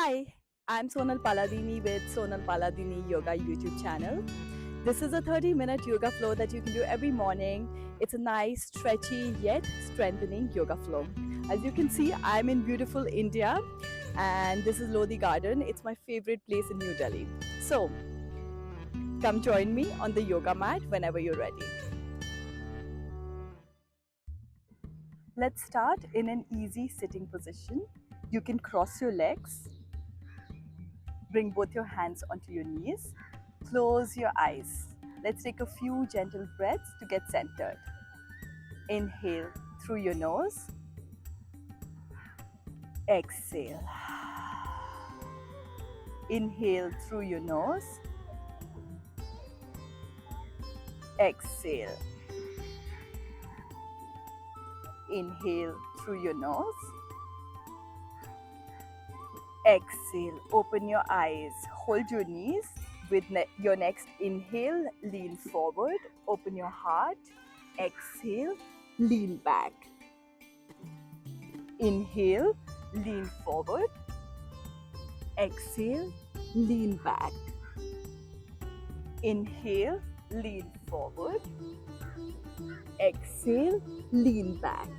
Hi, I'm Sonal Paladini with Sonal Paladini Yoga YouTube channel. This is a 30-minute yoga flow that you can do every morning. It's a nice, stretchy, yet strengthening yoga flow. As you can see, I'm in beautiful India and this is Lodi Garden. It's my favorite place in New Delhi. So, come join me on the yoga mat whenever you're ready. Let's start in an easy sitting position. You can cross your legs. Bring both your hands onto your knees. Close your eyes. Let's take a few gentle breaths to get centered. Inhale through your nose. Exhale. Inhale through your nose. Exhale. Inhale through your nose. Exhale. Open your eyes. Hold your knees. With your next inhale, lean forward. Open your heart. Exhale. Lean back. Inhale. Lean forward. Exhale. Lean back. Inhale. Lean forward. Exhale. Lean back.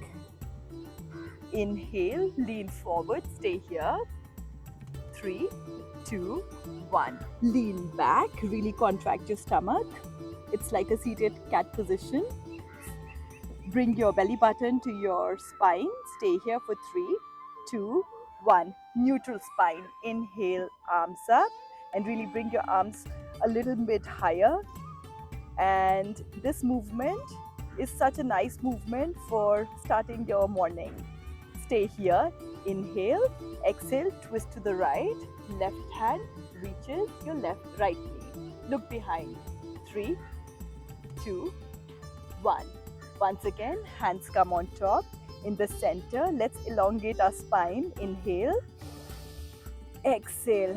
Inhale. Lean forward. Stay here. 3, 2, 1. Lean back. Really contract your stomach. It's like a seated cat position. Bring your belly button to your spine. Stay here for 3, 2, 1. Neutral spine. Inhale, arms up, and really bring your arms a little bit higher. And this movement is such a nice movement for starting your morning. Stay here. Inhale, exhale, twist to the right. Left hand reaches your right knee. Look behind. 3, 2, 1. Once again, hands come on top. In the center, let's elongate our spine. Inhale, exhale.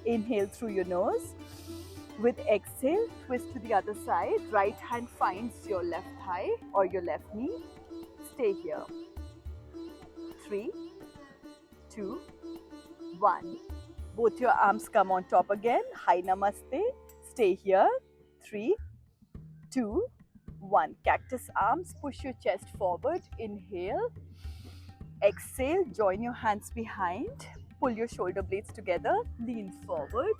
Inhale through your nose. With exhale, twist to the other side. Right hand finds your left thigh or your left knee. Stay here. 3, 2, 1. Both your arms come on top again. Hi Namaste. Stay here. 3, 2, 1. Cactus arms. Push your chest forward. Inhale. Exhale. Join your hands behind. Pull your shoulder blades together. Lean forward.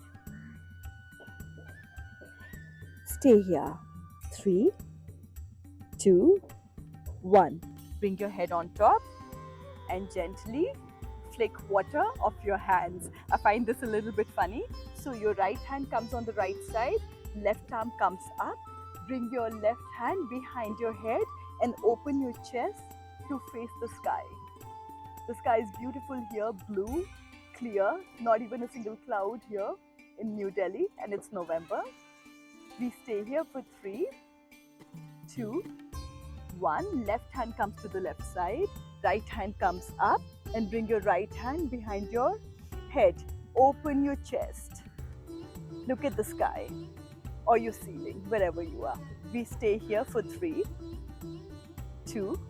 Stay here. 3, 2, 1. Bring your head on top and gently flick water off your hands. I find this a little bit funny. So your right hand comes on the right side, left arm comes up. Bring your left hand behind your head and open your chest to face the sky. The sky is beautiful here, blue, clear, not even a single cloud here in New Delhi, and it's November. We stay here for 3, 2, 1. Left hand comes to the left side, right hand comes up, and bring your right hand behind your head. Open your chest. Look at the sky or your ceiling, wherever you are. We stay here for 3, 2,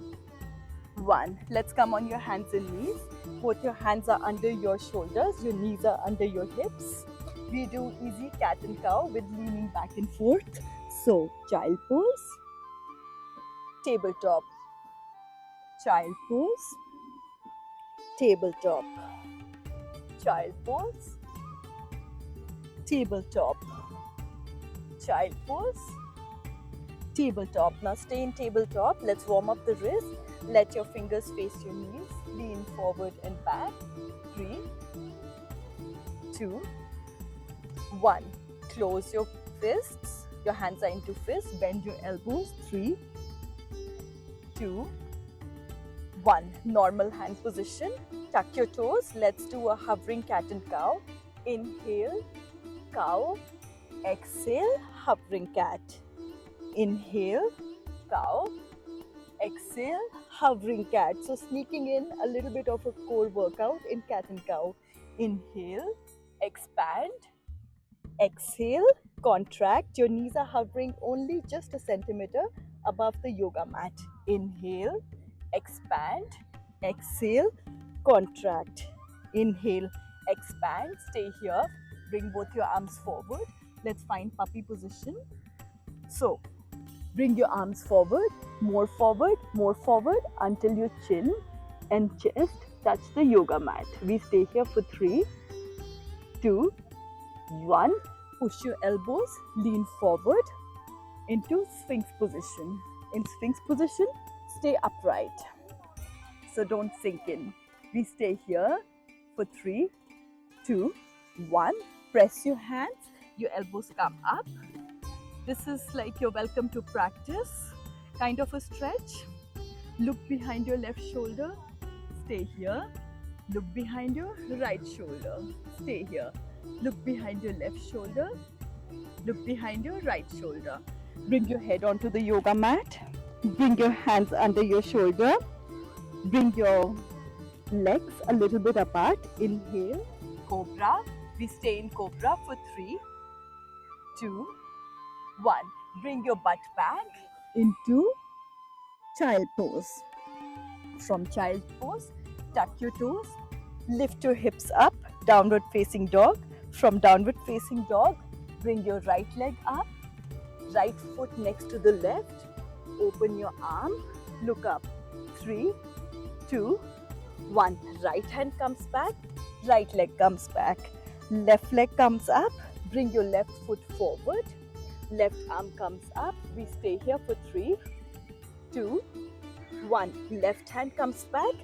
1. Let's come on your hands and knees. Both your hands are under your shoulders, your knees are under your hips. We do easy cat and cow with leaning back and forth. So, child pose, tabletop, child pose, tabletop, child pose, tabletop, child pose, tabletop. Now stay in tabletop. Let's warm up the wrist. Let your fingers face your knees. Lean forward and back. 3, 2, 1. Close your fists. Your hands are into fists. Bend your elbows. 3, 2, 1. Normal hand position. Tuck your toes. Let's do a hovering cat and cow. Inhale, cow. Exhale, hovering cat. Inhale, cow. Exhale, hovering cat. So sneaking in a little bit of a core workout in cat and cow. Inhale, expand. Exhale, contract. Your knees are hovering only just a centimeter above the yoga mat. Inhale, expand. Exhale, contract. Inhale, expand, stay here. Bring both your arms forward. Let's find puppy position. So, bring your arms forward, more until your chin and chest touch the yoga mat. We stay here for 3, 2, 1. Push your elbows, lean forward into Sphinx position. In Sphinx position, stay upright. So don't sink in. We stay here for 3, 2, 1. Press your hands, your elbows come up. This is like your welcome to practice, kind of a stretch. Look behind your left shoulder, stay here. Look behind your right shoulder, stay here. Look behind your left shoulder, look behind your right shoulder. Bring your head onto the yoga mat. Bring your hands under your shoulder. Bring your legs a little bit apart. Inhale, Cobra. We stay in Cobra for 3, 2, 1. Bring your butt back into child pose. From child pose, tuck your toes, lift your hips up, downward facing dog. From downward facing dog, bring your right leg up, right foot next to the left. Open your arm, look up. 3, 2, 1. Right hand comes back, right leg comes back. Left leg comes up, bring your left foot forward. Left arm comes up. We stay here for 3, 2, 1. Left hand comes back,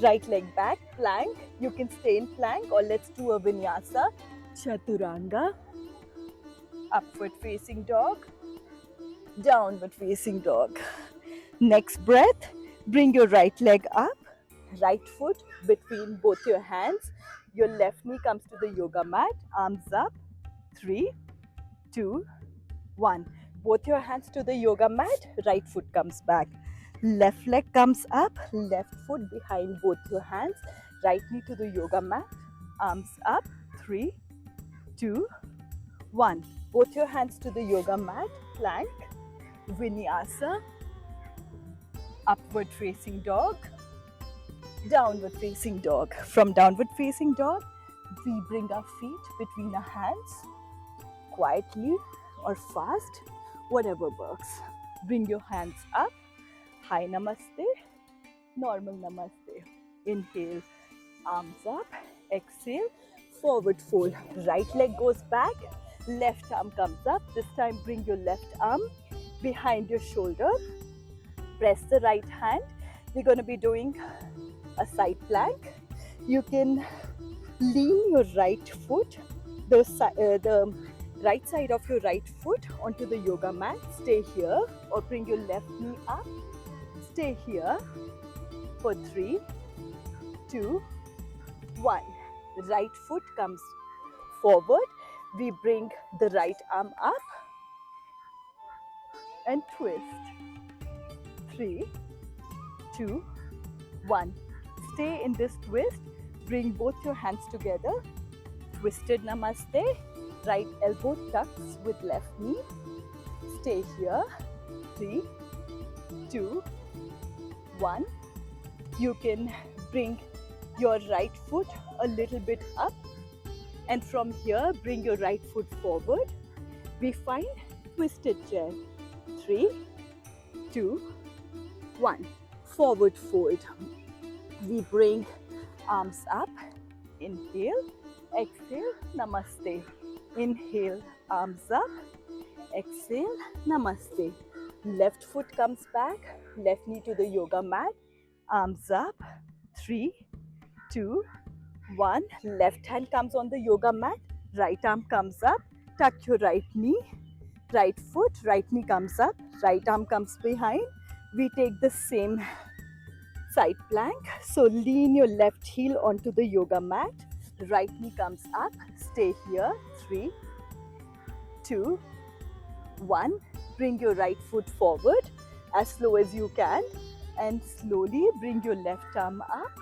right leg back, plank. You can stay in plank or let's do a vinyasa. Chaturanga. Upward facing dog, downward facing dog. Next breath, bring your right leg up, right foot between both your hands. Your left knee comes to the yoga mat, arms up. 3, 2, 1. Both your hands to the yoga mat, right foot comes back. Left leg comes up, left foot behind both your hands, right knee to the yoga mat, arms up. 3, 2, 1. Both your hands to the yoga mat, plank, vinyasa, upward facing dog, downward facing dog. From downward facing dog, we bring our feet between our hands, quietly or fast, whatever works. Bring your hands up, high namaste, normal namaste. Inhale, arms up, exhale, forward fold. Right leg goes back, left arm comes up. This time bring your left arm behind your shoulder. Press the right hand. We're going to be doing a side plank. You can lean your right foot, the right side of your right foot onto the yoga mat. Stay here or bring your left knee up. Stay here for 3, 2, 1. Right foot comes forward. We bring the right arm up and twist. 3, 2, 1. Stay in this twist. Bring both your hands together. Twisted namaste. Right elbow tucks with left knee. Stay here. 3, 2, 1. You can bring your right foot a little bit up, and from here bring your right foot forward. We find twisted chair. 3, 2, 1. Forward fold. We bring arms up. Inhale, exhale, namaste. Inhale, arms up. Exhale, namaste. Left foot comes back, left knee to the yoga mat, arms up. 3, 2, 1. Left hand comes on the yoga mat, right arm comes up. Tuck your right knee, right foot, right knee comes up, right arm comes behind. We take the same side plank. So lean your left heel onto the yoga mat, right knee comes up. Stay here. 3, 2, 1. Bring your right foot forward as slow as you can and slowly bring your left arm up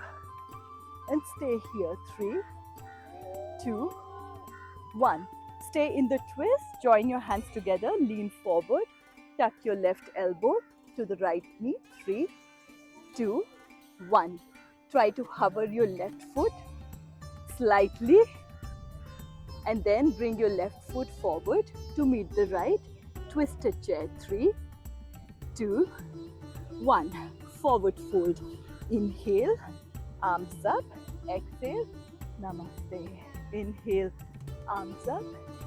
and stay here. 3, 2, 1. Stay in the twist. Join your hands together. Lean forward. Tuck your left elbow to the right knee. 3, 2, 1. Try to hover your left foot slightly, and then bring your left foot forward to meet the right. Twisted chair. 3, 2, 1. Forward fold. Inhale, arms up, exhale, namaste. Inhale, arms up,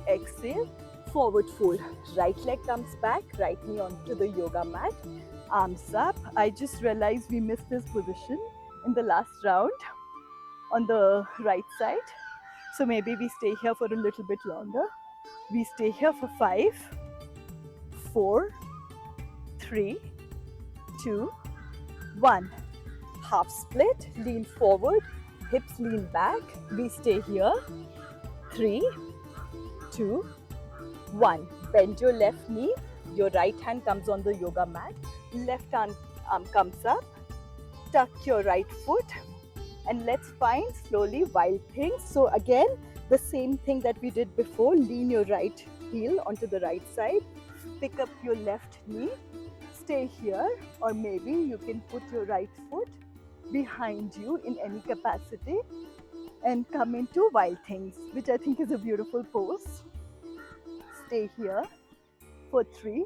exhale, forward fold. Right leg comes back, right knee onto the yoga mat, arms up. I just realized we missed this position in the last round on the right side. So maybe we stay here for a little bit longer. We stay here for 5, 4, 3, 2, 1. Half split, lean forward, hips lean back. We stay here. 3, 2, 1. Bend your left knee. Your right hand comes on the yoga mat. Left arm comes up. Tuck your right foot. And let's find slowly wild things. So again, the same thing that we did before. Lean your right heel onto the right side. Pick up your left knee. Stay here, or maybe you can put your right foot behind you in any capacity and come into wild things, which I think is a beautiful pose. Stay here for 3,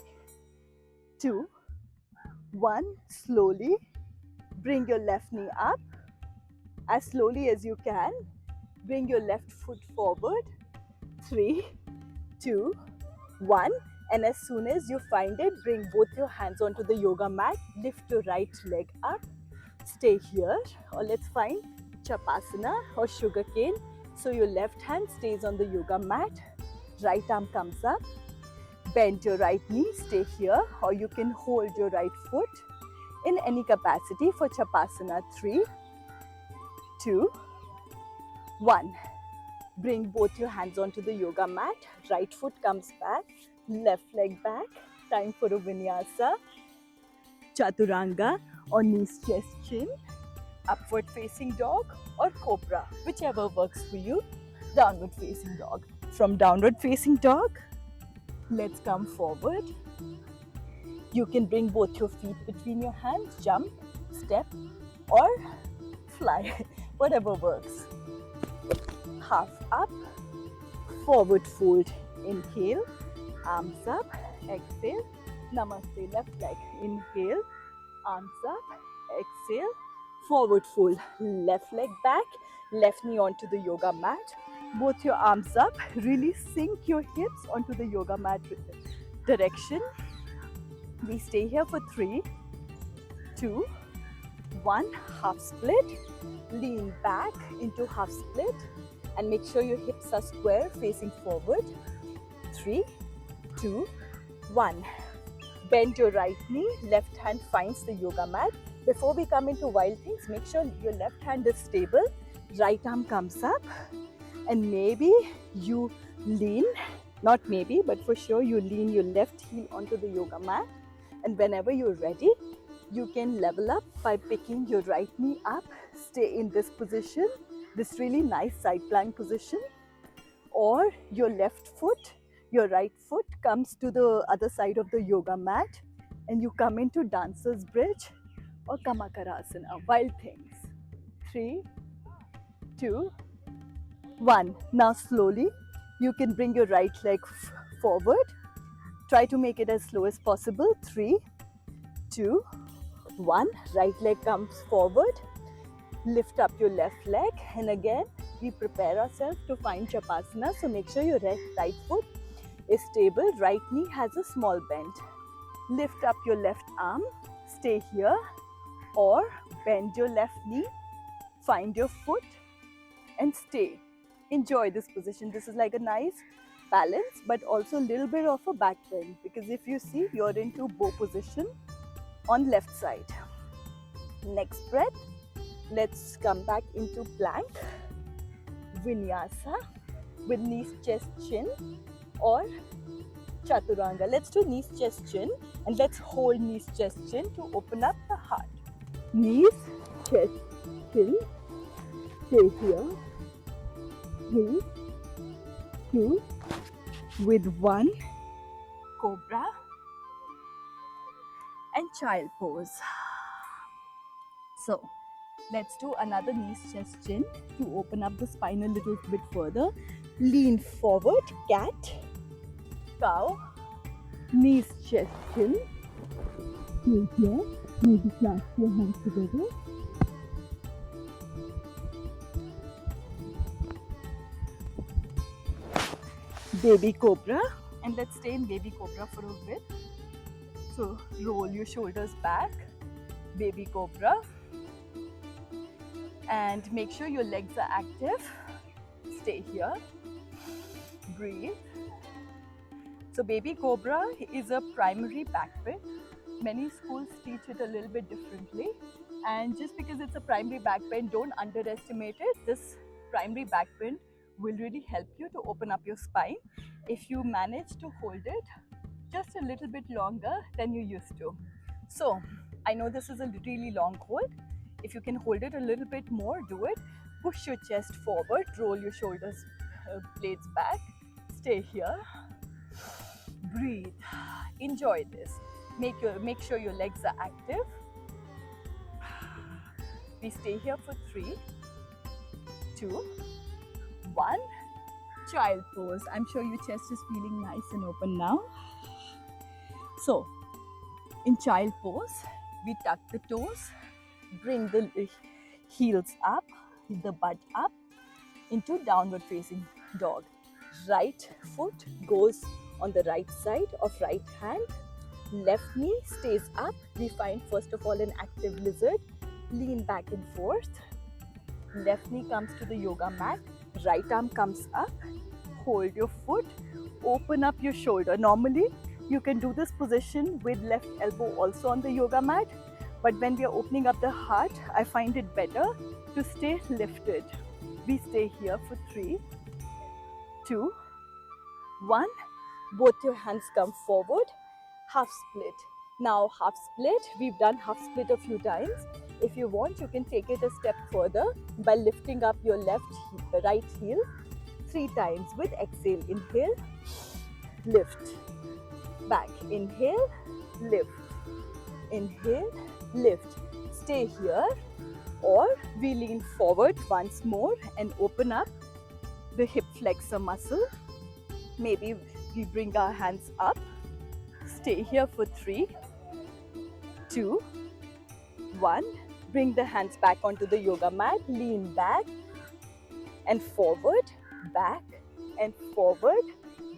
2, 1. Slowly bring your left knee up as slowly as you can. Bring your left foot forward. 3, 2, 1. And as soon as you find it, bring both your hands onto the yoga mat. Lift your right leg up. Stay here, or let's find Chapasana or sugarcane. So your left hand stays on the yoga mat. Right arm comes up. Bend your right knee. Stay here, or you can hold your right foot in any capacity for Chapasana. 3, 2, 1. Bring both your hands onto the yoga mat. Right foot comes back. Left leg back. Time for a vinyasa. Chaturanga or knees, chest, chin. Upward facing dog or cobra, whichever works for you. Downward facing dog. From downward facing dog, let's come forward. You can bring both your feet between your hands, jump, step, or fly, whatever works. Half up, forward fold. Inhale, arms up, exhale, namaste. Left leg. Inhale, arms up, exhale, forward fold. Left leg back, left knee onto the yoga mat. Both your arms up. Really sink your hips onto the yoga mat direction. We stay here for 3, 2, 1. Half split. Lean back into half split and make sure your hips are square facing forward. 3, 2, 1. Bend your right knee. Left hand finds the yoga mat. Before we come into wild things, make sure your left hand is stable. Right arm comes up. And maybe you lean, not maybe, but for sure you lean your left heel onto the yoga mat. And whenever you're ready, you can level up by picking your right knee up. Stay in this position, this really nice side plank position. Or your left foot, your right foot comes to the other side of the yoga mat and you come into dancer's bridge or Kamakarasana, wild things. 3, 2, 1. Now slowly, you can bring your right leg forward. Try to make it as slow as possible. 3, 2, 1. Right leg comes forward. Lift up your left leg. And again, we prepare ourselves to find Chapasana. So make sure your right foot is stable. Right knee has a small bend. Lift up your left arm. Stay here. Or bend your left knee. Find your foot and stay. Enjoy this position. This is like a nice balance, but also a little bit of a back bend, because if you see, you're into bow position on left side. Next breath, let's come back into plank, vinyasa with knees, chest, chin, or chaturanga. Let's do knees, chest, chin, and let's hold knees, chest, chin to open up the heart. Knees, chest, chin. Stay here. 3, 2, with 1, cobra and child pose. So Let's do another knees, chest, chin to open up the spine a little bit further. Lean forward, cat, cow, knees, chest, chin. Stay here. Maybe clasp your hands together. Baby cobra. And let's stay in baby cobra for a bit. So roll your shoulders back. Baby cobra. And make sure your legs are active. Stay here. Breathe. So baby cobra is a primary back bend. Many schools teach it a little bit differently. And just because it's a primary back bend, don't underestimate it. This primary back bend will really help you to open up your spine if you manage to hold it just a little bit longer than you used to. So I know this is a really long hold. If you can hold it a little bit more, do it. Push your chest forward, roll your shoulders blades back. Stay here. Breathe. Enjoy this. Make sure your legs are active. We stay here for 3, 2, 1. Child pose. I'm sure your chest is feeling nice and open now. So, in child pose, we tuck the toes, bring the heels up, the butt up into downward facing dog. Right foot goes on the right side of right hand. Left knee stays up. We find first of all an active lizard. Lean back and forth. Left knee comes to the yoga mat. Right arm comes up. Hold your foot. Open up your shoulder. Normally, you can do this position with left elbow also on the yoga mat. But when we are opening up the heart, I find it better to stay lifted. We stay here for 3, 2, 1. Both your hands come forward. Half split. Now half split, we've done half split a few times. If you want, you can take it a step further by lifting up your right heel 3 times with exhale. Inhale, lift, back. Inhale, lift, inhale, lift. Stay here, or we lean forward once more and open up the hip flexor muscle. Maybe we bring our hands up. Stay here for 3, 2, 1. Bring the hands back onto the yoga mat. Lean back and forward, back and forward,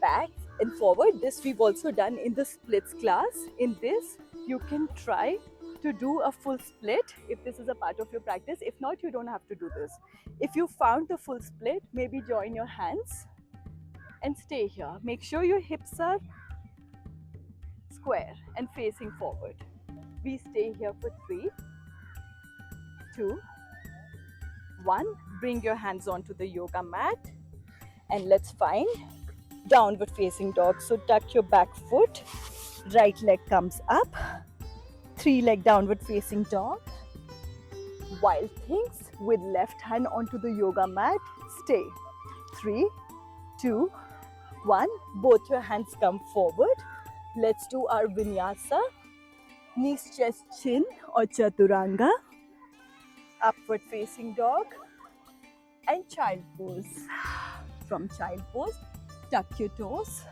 back and forward. This we've also done in the splits class. In this, you can try to do a full split if this is a part of your practice. If not, you don't have to do this. If you found the full split, maybe join your hands and stay here. Make sure your hips are square and facing forward. We stay here for 3, 2, 1. Bring your hands onto the yoga mat and let's find downward facing dog. So tuck your back foot, right leg comes up, 3 leg downward facing dog. Wild things with left hand onto the yoga mat. Stay. 3, 2, 1. Both your hands come forward. Let's do our vinyasa. Knees, chest, chin or chaturanga. Upward facing dog and child pose. From child pose, tuck your toes.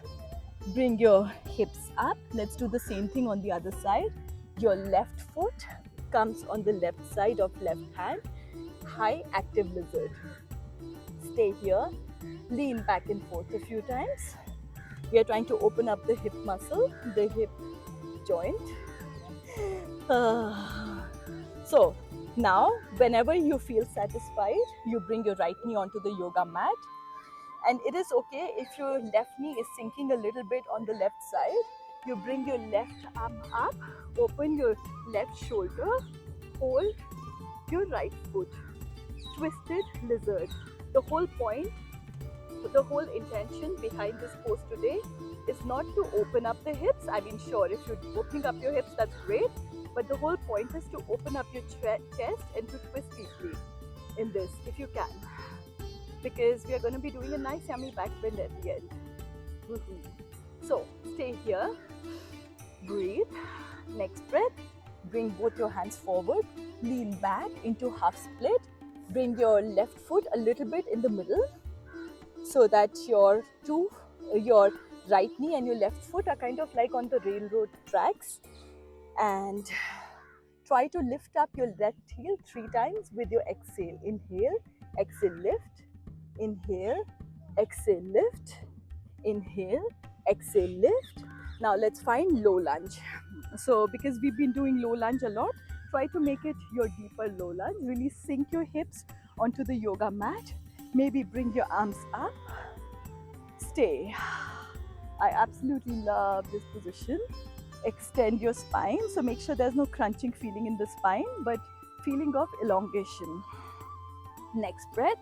Bring your hips up. Let's do the same thing on the other side. Your left foot comes on the left side of left hand. High active lizard. Stay here. Lean back and forth a few times. We are trying to open up the hip muscle, the hip joint. So now, whenever you feel satisfied, you bring your right knee onto the yoga mat. And it is okay if your left knee is sinking a little bit on the left side. You bring your left arm up, open your left shoulder, hold your right foot. Twisted lizard. The whole point, the whole intention behind this pose today is not to open up the hips. I mean, sure, if you're opening up your hips, that's great. But the whole point is to open up your chest and to twist deeply in this, if you can. Because we are going to be doing a nice yummy back bend at the end. So, stay here. Breathe. Next breath. Bring both your hands forward, lean back into half split. Bring your left foot a little bit in the middle so that your right knee and your left foot are kind of like on the railroad tracks. And try to lift up your left heel 3 times with your exhale. Inhale, exhale, lift. Inhale, exhale, lift. Inhale, exhale, lift. Now let's find low lunge. So because we've been doing low lunge a lot, try to make it your deeper low lunge. Really sink your hips onto the yoga mat. Maybe bring your arms up. Stay. I absolutely love this position. Extend your spine, so make sure there's no crunching feeling in the spine, but feeling of elongation. Next breath,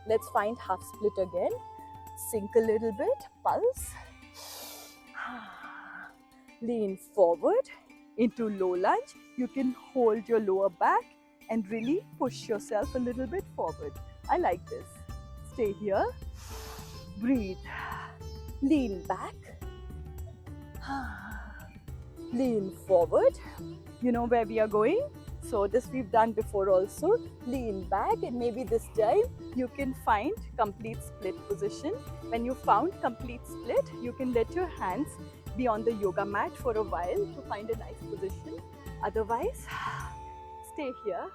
let's find half split again. Sink a little bit, pulse. Lean forward into low lunge. You can hold your lower back and really push yourself a little bit forward. I like this. Stay here. Breathe. Lean back. Lean forward. You know where we are going? So this we've done before also. Lean back, and maybe this time you can find complete split position. When you found complete split, you can let your hands be on the yoga mat for a while to find a nice position. Otherwise, stay here,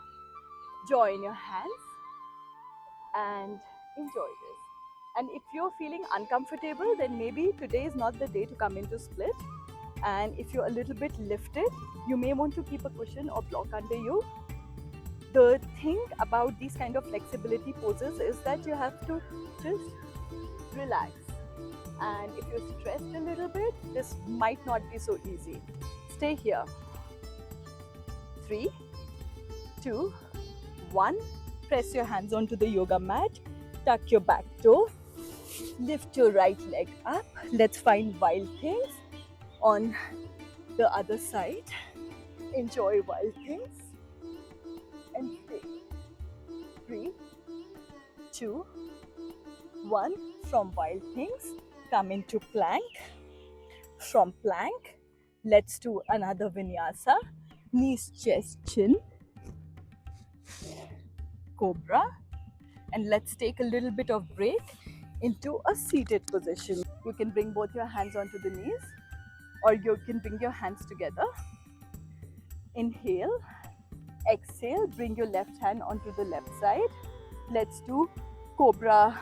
join your hands and enjoy this. And if you're feeling uncomfortable, then maybe today is not the day to come into split. And if you're a little bit lifted, you may want to keep a cushion or block under you. The thing about these kind of flexibility poses is that you have to just relax. And if you're stressed a little bit, this might not be so easy. Stay here. 3, 2, 1. Press your hands onto the yoga mat. Tuck your back toe. Lift your right leg up. Let's find wild things on the other side. Enjoy wild things and stay. 3, 2, 1. From wild things, come into plank. From plank, let's do another vinyasa. Knees, chest, chin. Cobra. And let's take a little bit of break into a seated position. You can bring both your hands onto the knees, or you can bring your hands together. Inhale, exhale, bring your left hand onto the left side. Let's do cobra.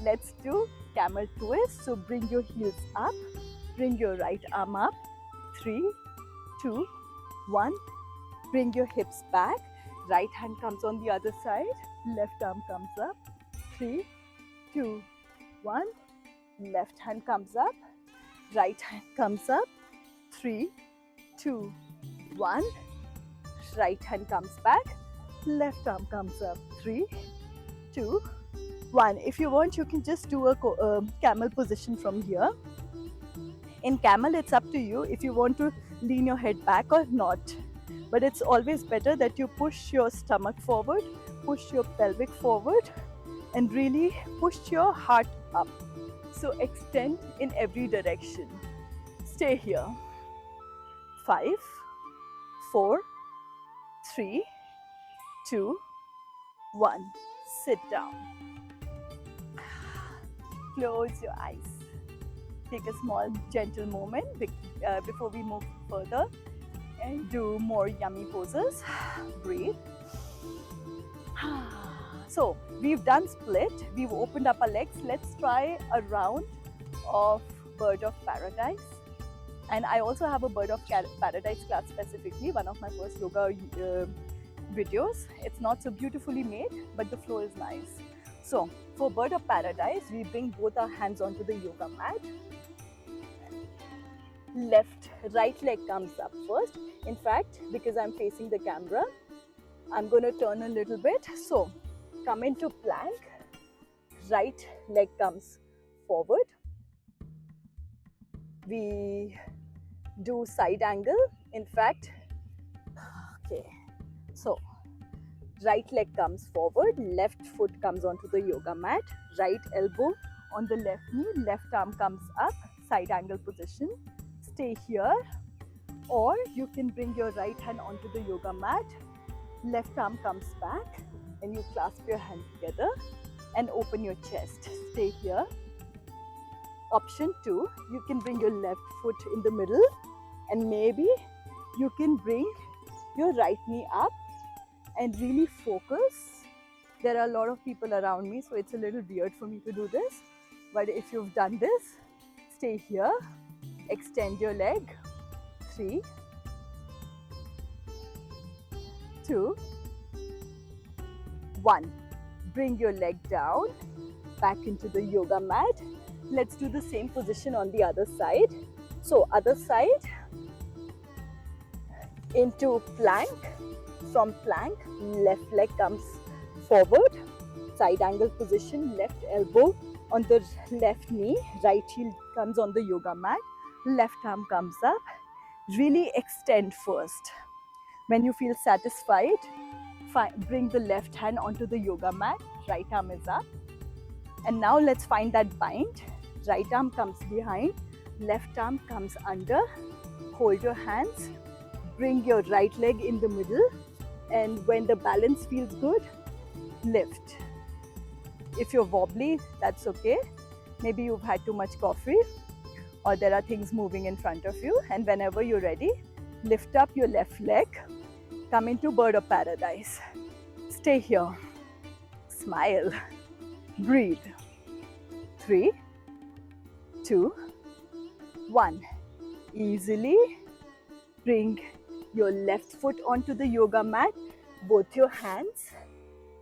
Let's do camel twist. So bring your heels up, bring your right arm up. 3, 2, 1. Bring your hips back. Right hand comes on the other side. Left arm comes up. 3, 2, 1. Left hand comes up. Right hand comes up. 3, 2, 1. Right hand comes back. Left arm comes up. 3, 2, 1. If you want, you can just do a camel position from here. In camel, it's up to you if you want to lean your head back or not. But it's always better that you push your stomach forward, push your pelvic forward, and really push your heart up. So extend in every direction. Stay here. 5, 4, 3, 2, 1. Sit down. Close your eyes. Take a small gentle moment before we move further and do more yummy poses. Breathe. So we've done split, we've opened up our legs. Let's try a round of Bird of Paradise. And I also have a Bird of Paradise class specifically, one of my first yoga videos. It's not so beautifully made, but the flow is nice. So for Bird of Paradise, we bring both our hands onto the yoga mat. Right leg comes up first. In fact, because I'm facing the camera, I'm going to turn a little bit. So come into plank. Right leg comes forward. We do side angle. In fact, okay. So right leg comes forward. Left foot comes onto the yoga mat. Right elbow on the left knee. Left arm comes up. Side angle position. Stay here. Or you can bring your right hand onto the yoga mat, left arm comes back, and you clasp your hand together and open your chest. Stay here. Option 2, you can bring your left foot in the middle, and maybe you can bring your right knee up and really focus. There are a lot of people around me, so it's a little weird for me to do this. But if you've done this, stay here, extend your leg. 3, 2, 1. Bring your leg down, back into the yoga mat. Let's do the same position on the other side. So other side, into plank. From plank, left leg comes forward, side angle position, left elbow on the left knee, right heel comes on the yoga mat, left arm comes up. Really extend first. When you feel satisfied, bring the left hand onto the yoga mat, right arm is up. And now let's find that bind. Right arm comes behind, left arm comes under. Hold your hands, bring your right leg in the middle, and when the balance feels good, lift. If you're wobbly, that's okay. Maybe you've had too much coffee, or there are things moving in front of you, and whenever you're ready, lift up your left leg, come into bird of paradise. Stay here, smile, breathe. 3, 2, 1. Easily bring your left foot onto the yoga mat, both your hands.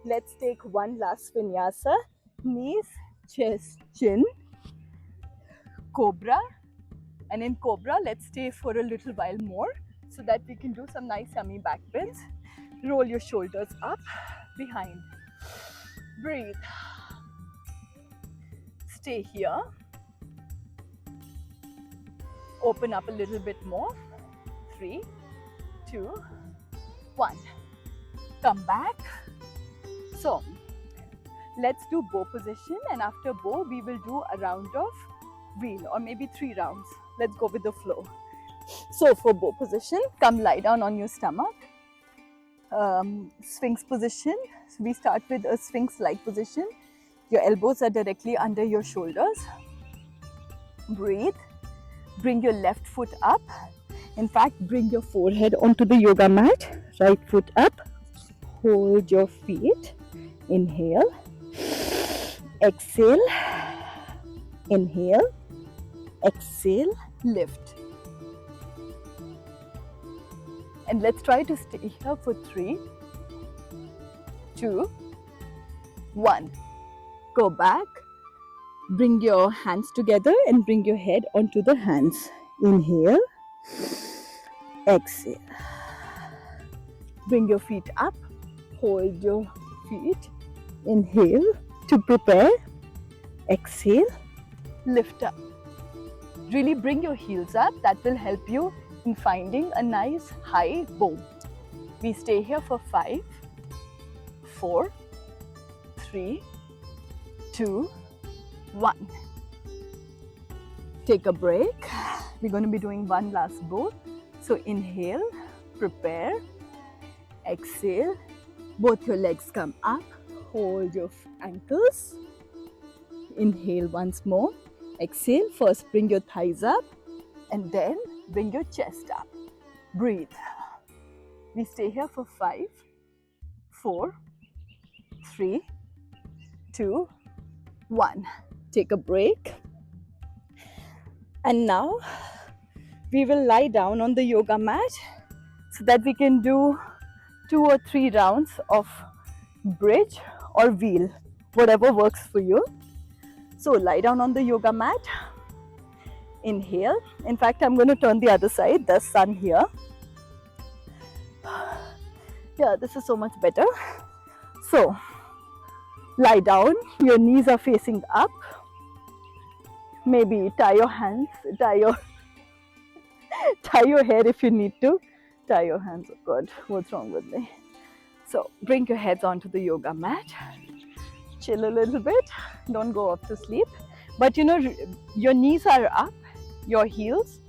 Let's take one last vinyasa. Knees, chest, chin, cobra. And in cobra, let's stay for a little while more so that we can do some nice yummy back bends. Roll your shoulders up, behind. Breathe. Stay here. Open up a little bit more. 3, 2, 1. Come back. So, let's do bow position, and after bow, we will do a round of wheel, or maybe 3 rounds. Let's go with the flow. So for bow position, come lie down on your stomach. Sphinx position. So we start with a sphinx-like position. Your elbows are directly under your shoulders. Breathe. Bring your left foot up. In fact, bring your forehead onto the yoga mat. Right foot up. Hold your feet. Inhale. Exhale. Inhale. Exhale. Lift. And let's try to stay here for 3, 2, 1. Go back. Bring your hands together and bring your head onto the hands. Inhale. Exhale. Bring your feet up. Hold your feet. Inhale to prepare. Exhale. Lift up. Really bring your heels up. That will help you in finding a nice high bow. We stay here for 5, 4, 3, 2, 1. Take a break. We're going to be doing one last bow. So inhale, prepare, exhale. Both your legs come up. Hold your ankles. Inhale once more. Exhale. First bring your thighs up and then bring your chest up. Breathe. We stay here for 5, 4, 3, 2, 1. Take a break. And now we will lie down on the yoga mat so that we can do 2 or 3 rounds of bridge or wheel, whatever works for you. So lie down on the yoga mat. Inhale. In fact, I'm going to turn the other side. The sun here. Yeah, this is so much better. So lie down. Your knees are facing up. Maybe tie your hands, tie your hair if you need to. Tie your hands. Oh God, what's wrong with me? So bring your heads onto the yoga mat. Chill a little bit. Don't go off to sleep. But you know, your knees are up. Your heels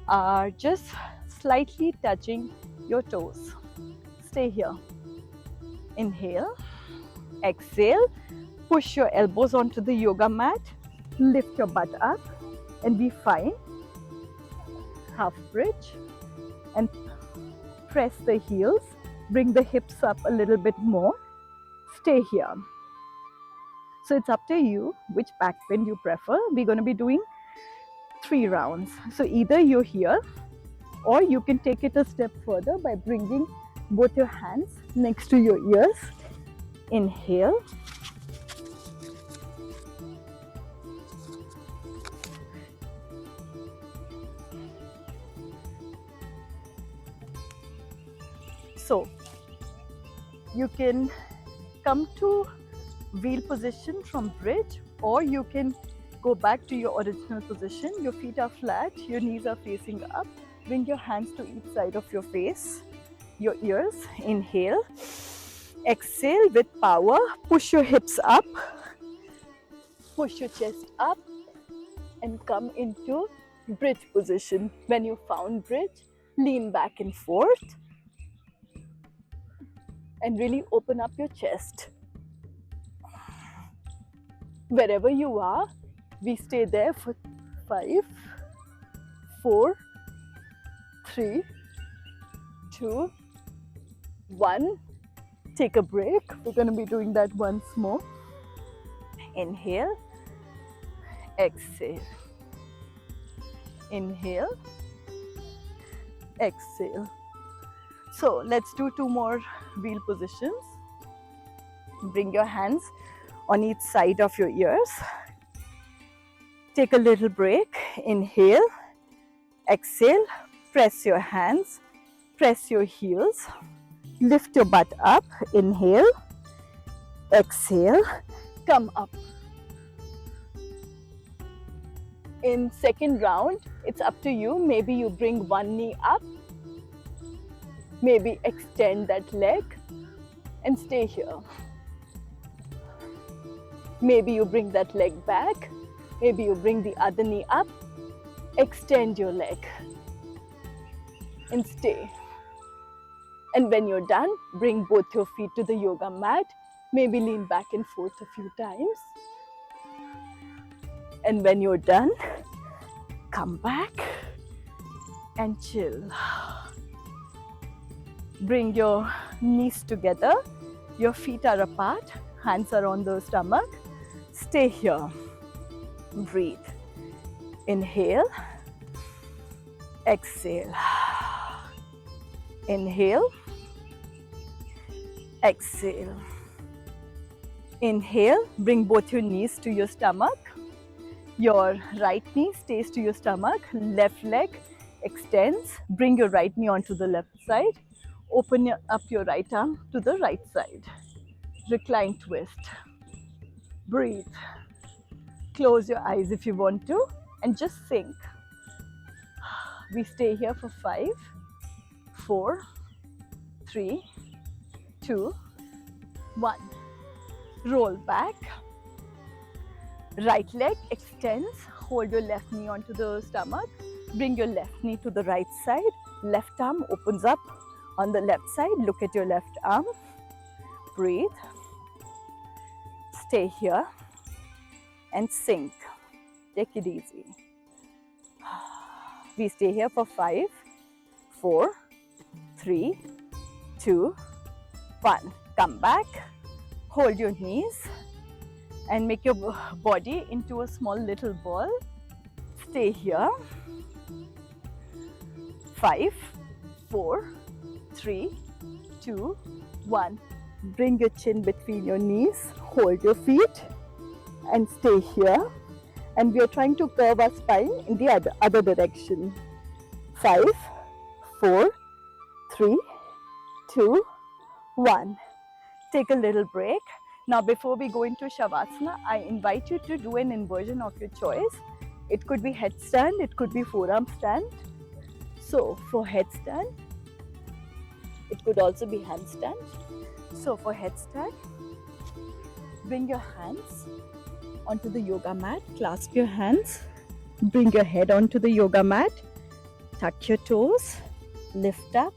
are just slightly touching your toes. Stay here. Inhale, exhale, push your elbows onto the yoga mat, lift your butt up, and be fine. Half bridge, and press the heels, bring the hips up a little bit more. Stay here. So it's up to you which back bend you prefer. We're going to be doing 3 rounds. So either you're here, or you can take it a step further by bringing both your hands next to your ears. Inhale. So you can come to wheel position from bridge, or you can go back to your original position. Your feet are flat, your knees are facing up. Bring your hands to each side of your face, your ears. Inhale. Exhale with power. Push your hips up. Push your chest up and come into bridge position. When you found bridge, lean back and forth and really open up your chest. Wherever you are, we stay there for 5, 4, 3, 2, 1. Take a break. We're going to be doing that once more. Inhale, exhale. Inhale, exhale. So let's do 2 more wheel positions. Bring your hands on each side of your ears. Take a little break. Inhale, exhale. Press your hands, press your heels, lift your butt up. Inhale, exhale, come up. In second round, it's up to you. Maybe you bring one knee up, maybe extend that leg and stay here. Maybe you bring that leg back, maybe you bring the other knee up, extend your leg and stay. And when you're done, bring both your feet to the yoga mat. Maybe lean back and forth a few times. And when you're done, come back and chill. Bring your knees together. Your feet are apart. Hands are on the stomach. Stay here. Breathe. Inhale. Exhale. Inhale. Exhale. Inhale. Bring both your knees to your stomach. Your right knee stays to your stomach. Left leg extends. Bring your right knee onto the left side. Open up your right arm to the right side. Recline twist. Breathe. Close your eyes if you want to and just sink. We stay here for 5, 4, 3, 2, 1. Roll back. Right leg extends. Hold your left knee onto the stomach. Bring your left knee to the right side. Left arm opens up on the left side. Look at your left arm. Breathe. Stay here and sink. Take it easy. We stay here for 5, 4, 3, 2, 1. Come back. Hold your knees and make your body into a small little ball. Stay here. 5, 4, 3, 2, 1. Bring your chin between your knees. Hold your feet and stay here. And we are trying to curve our spine in the other direction. 5, 4, 3, 2, 1. Take a little break. Now before we go into Shavasana, I invite you to do an inversion of your choice. It could be headstand, it could be forearm stand. So for headstand, it could also be handstand. So for headstand, bring your hands onto the yoga mat, clasp your hands, bring your head onto the yoga mat, tuck your toes, lift up,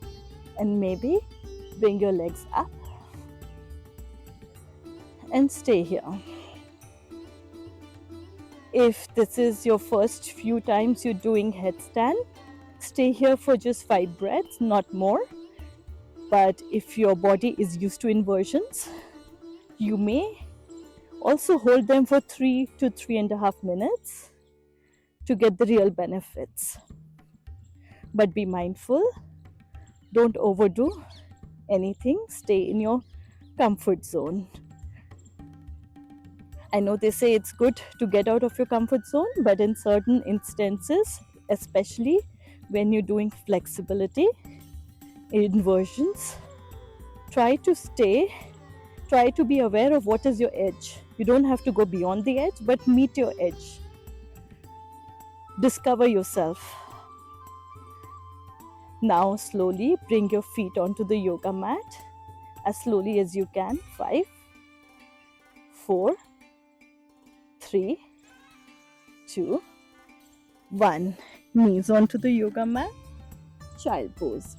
and maybe bring your legs up and stay here. If this is your first few times you're doing headstand, stay here for just 5 breaths, not more. But if your body is used to inversions, you may also hold them for 3 to 3.5 minutes to get the real benefits. But be mindful, don't overdo anything, stay in your comfort zone. I know they say it's good to get out of your comfort zone, but in certain instances, especially when you're doing flexibility, inversions, try to be aware of what is your edge. You don't have to go beyond the edge, but meet your edge. Discover yourself. Now slowly bring your feet onto the yoga mat as slowly as you can. 5, 4, 3, 2, 1. Knees onto the yoga mat. Child pose.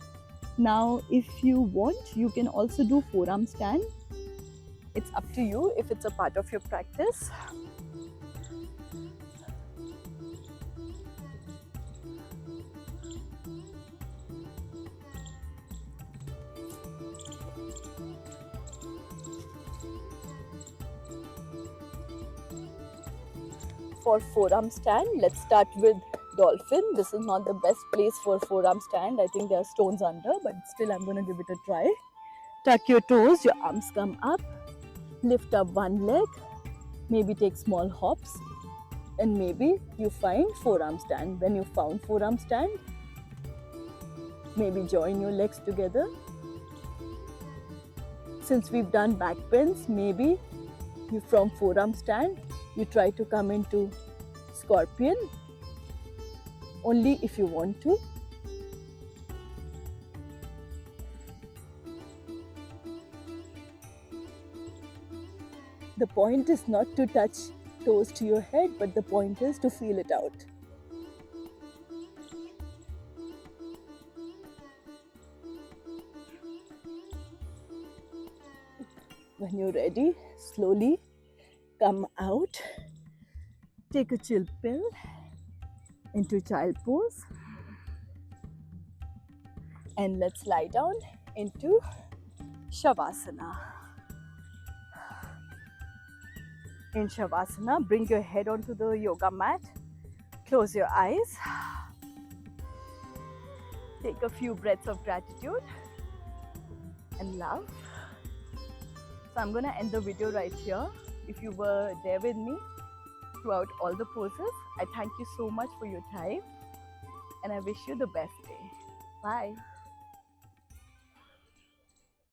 Now if you want, you can also do forearm stand. It's up to you if it's a part of your practice. For forearm stand, let's start with dolphin. This is not the best place for forearm stand. I think there are stones under, but still I'm going to give it a try. Tuck your toes, your arms come up, lift up one leg, maybe take small hops, and maybe you find forearm stand. When you found forearm stand, maybe join your legs together. Since we've done back bends, maybe you from forearm stand, you try to come into scorpion only if you want to. The point is not to touch toes to your head, but the point is to feel it out. When you're ready, slowly come out, take a chill pill into child pose, and let's lie down into Shavasana. In Shavasana, bring your head onto the yoga mat, close your eyes, take a few breaths of gratitude and love. So I'm going to end the video right here. If you were there with me throughout all the poses, I thank you so much for your time and I wish you the best day. Bye.